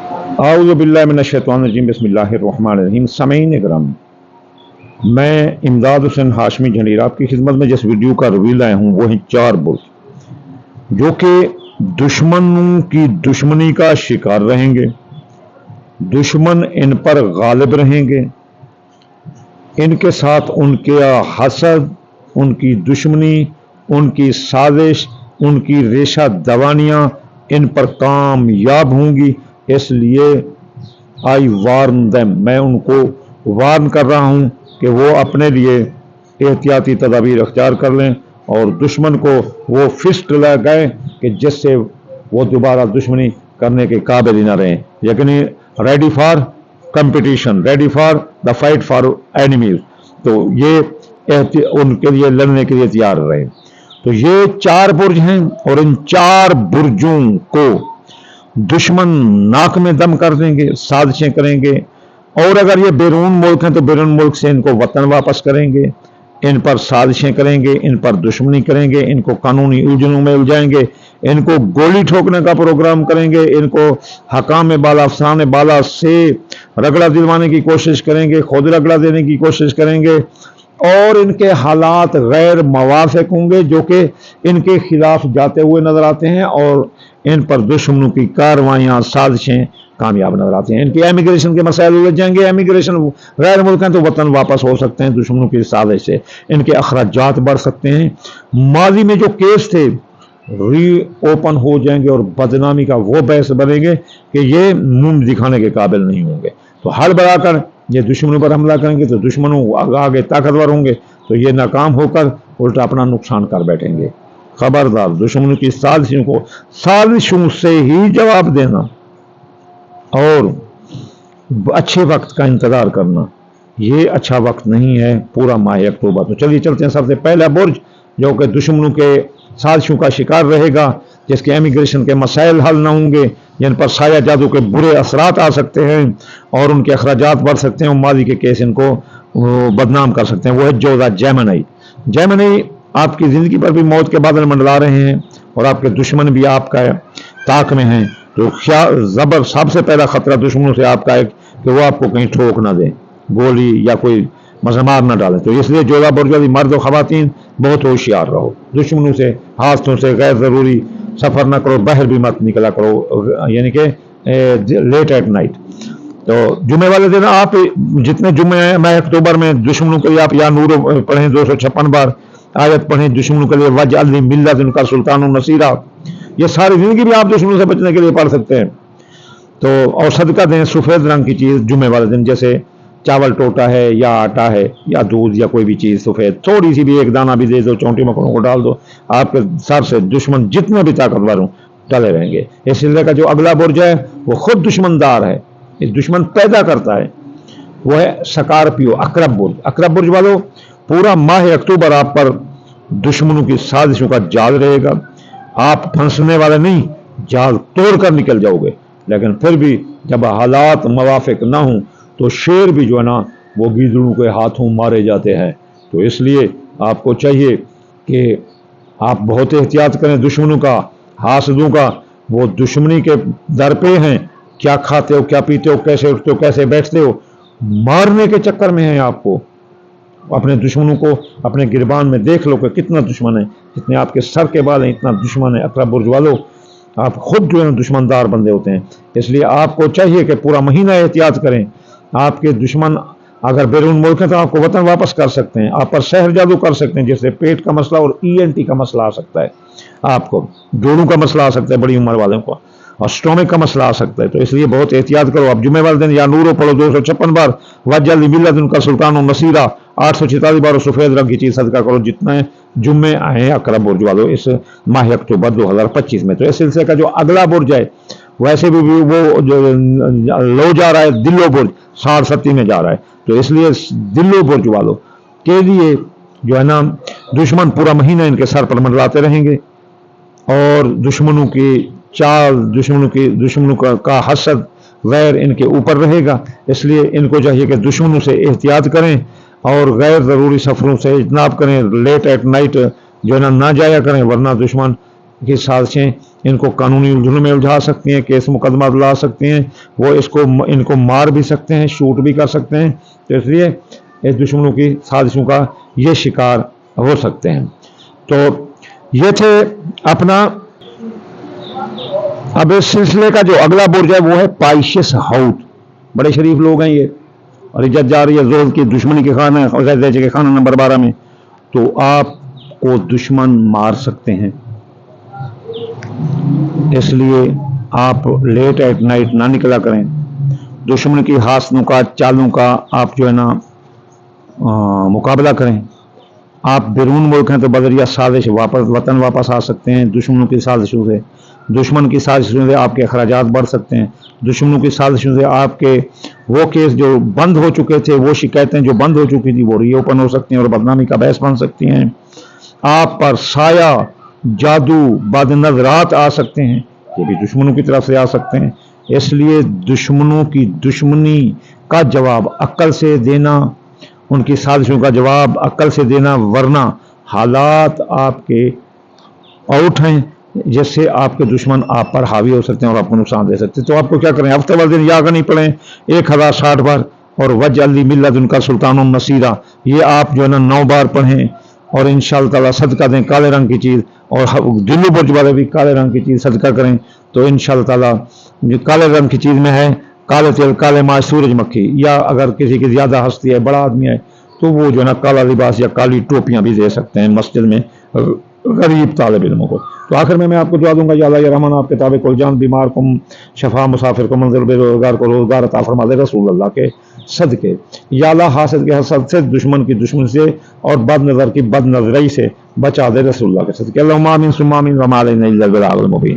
आऊज़ु बिल्लाहि मिनश्शैतानिर्रजीम बिस्मिल्लाहिर्रहमानिर्रहीम। सामीन इकराम, मैं इमदाद हुसैन हाशमी झंडेर आपकी खिदमत में जिस वीडियो का रिव्यू लाया हूँ वो है 4 बुर्ज जो कि दुश्मनों की दुश्मनी का शिकार रहेंगे। दुश्मन इन पर गालिब रहेंगे। इनके साथ उनके हसद, उनकी दुश्मनी, उनकी साजिश, उनकी रेशा दवानियाँ इन पर कामयाब होंगी। इसलिए आई वार्न देम, मैं उनको वार्न कर रहा हूँ कि वो अपने लिए एहतियाती तदाबीर अख्तियार कर लें और दुश्मन को वो फिस्ट लगाएं कि जिससे वो दोबारा दुश्मनी करने के काबिल ही ना रहें। लेकिन ready for competition, ready for the fight for enemies, तो ये उनके लिए लड़ने के लिए तैयार रहे। तो ये 4 बुर्ज हैं और इन 4 बुर्जों को दुश्मन नाक में दम कर देंगे, साजिशें करेंगे। और अगर ये बैरून मुल्क हैं तो बैरून मुल्क से इनको वतन वापस करेंगे, इन पर साजिशें करेंगे, इन पर दुश्मनी करेंगे, इनको कानूनी उलझनों में उलझाएंगे, इनको गोली ठोकने का प्रोग्राम करेंगे, इनको हकाम बाला, अफसरान बाला से रगड़ा दिलवाने की कोशिश करेंगे, खुद रगड़ा देने की कोशिश करेंगे। और इनके हालात गैर मवाफिक होंगे जो कि इनके खिलाफ जाते हुए नजर आते हैं और इन पर दुश्मनों की कार्रवाइयाँ, साजिशें कामयाब नजर आती हैं। इनके इमिग्रेशन के मसाइल उलझ जाएंगे। इमिग्रेशन गैर मुल्क हैं तो वतन वापस हो सकते हैं दुश्मनों की साजिश से। इनके अखराजात बढ़ सकते हैं। माजी में जो केस थे री ओपन हो जाएंगे और बदनामी का वो बहस बनेंगे कि ये मुंह दिखाने के काबिल नहीं होंगे। तो हल बढ़ाकर ये दुश्मनों पर हमला करेंगे तो दुश्मनों आगे ताकतवर होंगे तो ये नाकाम होकर उल्टा अपना नुकसान कर बैठेंगे। खबरदार, दुश्मनों की साजिशों से ही जवाब देना और अच्छे वक्त का इंतजार करना, ये अच्छा वक्त नहीं है पूरा माह अक्टूबर। तो चलिए चलते हैं। सबसे पहला बुर्ज जो कि दुश्मनों के साजिशों का शिकार रहेगा, जिसके इमिग्रेशन के मसाइल हल न होंगे, जिन पर साया जादू के बुरे असरात आ सकते हैं और उनके अखराजात बढ़ सकते हैं और माजी के केस इनको बदनाम कर सकते हैं, वो है जोधा जेमिनी। जेमिनी आपकी ज़िंदगी पर भी मौत के बादल मंडला रहे हैं और आपके दुश्मन भी आपका ताक में हैं। तो ज़बर सबसे पहला खतरा दुश्मनों से आपका है कि वो आपको कहीं ठोक ना दें, गोली या कोई मजमार न डालें। तो इसलिए जोधा बुर्ज वाली मर्द और खवातीन बहुत होशियार रहो। दुश्मनों से, हादसों से गैर ज़रूरी सफ़र न करो, बाहर भी मत निकला करो, यानी कि लेट एट नाइट। तो जुमे वाले दिन आप जितने जुमे हैं मैं अक्टूबर में दुश्मनों के लिए आप या नूर पढ़ें 256 बार, आयत पढ़ें दुश्मनों के लिए वज अली मिल्लत उनका सुल्तान नसीरा। ये सारी जिंदगी भी आप दुश्मनों से बचने के लिए पढ़ सकते हैं। तो और सदका दें सफ़ेद रंग की चीज़ जुमे वाले दिन, जैसे चावल टोटा है या आटा है या दूध या कोई भी चीज़ सफ़ेद, थोड़ी सी भी एक दाना भी दे दो, चौंटी मकड़ों को डाल दो, आपके सर से दुश्मन जितने भी ताकतवर हों टले रहेंगे। इस सिलसिले का जो अगला बुर्ज है वो खुद दुश्मनदार है, इस दुश्मन पैदा करता है, वो है स्कॉर्पियो, अकरब बुर्ज। अकरब बुर्ज वालों, पूरा माह अक्टूबर आप पर दुश्मनों की साजिशों का जाल रहेगा। आप फंसने वाले नहीं, जाल तोड़ कर निकल जाओगे। लेकिन फिर भी जब हालात मवाफिक ना हों तो शेर भी जो है ना वो गीदड़ों के हाथों मारे जाते हैं। तो इसलिए आपको चाहिए कि आप बहुत एहतियात करें दुश्मनों का, हासदों का। वो दुश्मनी के दर पे हैं, क्या खाते हो, क्या पीते हो, कैसे उठते हो, कैसे बैठते हो, मारने के चक्कर में हैं आपको। अपने दुश्मनों को अपने गिरबान में देख लो कि कितना दुश्मन है, जितने आपके सर के बाल हैं इतना दुश्मन है। अकरब बुर्ज वालों, आप खुद जो है दुश्मनदार बंदे होते हैं। इसलिए आपको चाहिए कि पूरा महीना एहतियात करें। आपके दुश्मन अगर बैरून मुल्क है तो आपको वतन वापस कर सकते हैं, आप पर सहर जादू कर सकते हैं, जिससे पेट का मसला और ENT का मसला आ सकता है, आपको जोड़ों का मसला आ सकता है बड़ी उम्र वालों को, और स्टोमिक का मसला आ सकता है। तो इसलिए बहुत एहतियात करो। आप जुमे वाले दिन या नूरो पढ़ो 256 बार, वजल मिल्लत उनका सुल्तान नसीरा 846 बार, सफ़ेद रंग की चीज़ सदका करो जितने जुम्मे आए अकरब बुर्ज वालों इस माह अक्टूबर 2025 में। तो इस सिलसिले का जो अगला बुर्ज है वैसे भी वो जो लो जा रहा है, दिल्लो बुर्ज 67 में जा रहा है। तो इसलिए दिल्लो बुर्ज वालों के लिए जो है ना दुश्मन पूरा महीना इनके सर पर मंडलाते रहेंगे और दुश्मनों की चाल, दुश्मनों का हसद गैर इनके ऊपर रहेगा। इसलिए इनको चाहिए कि दुश्मनों से एहतियात करें और गैर ज़रूरी सफ़रों से इजनाब करें। लेट एट नाइट जो है ना जाया करें, वरना दुश्मन की साजिशें ان کو قانونی الجھن میں الجھا سکتی ہیں، کیس مقدمہ لا سکتی ہیں، وہ ان کو مار بھی سکتے ہیں، شوٹ بھی کر سکتے ہیں. تو اس لیے اس دشمنوں کی سازشوں کا یہ شکار ہو سکتے ہیں. تو یہ تھے اپنا. اب اس سلسلے کا جو اگلا برج ہے وہ ہے پائشس ہاؤت. بڑے شریف لوگ ہیں یہ، اور عزت جا رہی ہے زول کی دشمنی کے خانہ کے خانہ نمبر 12 میں. تو آپ کو دشمن مار سکتے ہیں، اس لیے آپ لیٹ ایٹ نائٹ نہ نکلا کریں. دشمن کی حاسنوں کا، چالوں کا آپ جو ہے نا مقابلہ کریں. آپ بیرون ملک ہیں تو بذریعہ سازش وطن واپس آ سکتے ہیں. دشمنوں کی سازشوں سے، دشمن کی سازشوں سے آپ کے اخراجات بڑھ سکتے ہیں. دشمنوں کی سازشوں سے آپ کے وہ کیس جو بند ہو چکے تھے، وہ شکایتیں جو بند ہو چکی تھی، وہ ری اوپن ہو سکتی ہیں اور بدنامی کا باعث بن سکتی ہیں. آپ پر سایہ، جادو، بد نظرات آ سکتے ہیں، یہ بھی دشمنوں کی طرف سے آ سکتے ہیں. اس لیے دشمنوں کی دشمنی کا جواب عقل سے دینا، ان کی سازشوں کا جواب عقل سے دینا، ورنہ حالات آپ کے آؤٹ ہیں جس سے آپ کے دشمن آپ پر حاوی ہو سکتے ہیں اور آپ کو نقصان دے سکتے ہیں. تو آپ کو کیا کریں؟ ہفتے والے دن یا نہیں پڑھیں 1060 بار، اور وجعل ملت ان کا سلطان النصیرہ، یہ آپ جو ہے نا 9 بار پڑھیں، اور انشاءاللہ تعالی صدقہ دیں کالے رنگ کی چیز. اور دلی برج والے بھی کالے رنگ کی چیز صدقہ کریں. تو انشاءاللہ تعالی جو کالے رنگ کی چیز میں ہے کالے تیل، کالے ماش، سورج مکھی، یا اگر کسی کی زیادہ ہستی ہے، بڑا آدمی ہے، تو وہ جو ہے نا کالا لباس یا کالی ٹوپیاں بھی دے سکتے ہیں مسجد میں غریب طالب علموں کو. تو آخر میں آپ کو دعا دوں گا، یا اللہ یا رحمان آپ کتاب کل جان، بیمار کو شفا، مسافر کو منزل، بے روزگار کو روزگار عطا فرما دے رسول اللہ کے صدقے. یا اللہ حاسد کے حسد سے، دشمن کی دشمن سے، اور بد نظر کی بد نظری سے بچا دے رسول اللہ کے صدقے. اللہم آمین ثم آمین وما علینا الا البلاغ المبین.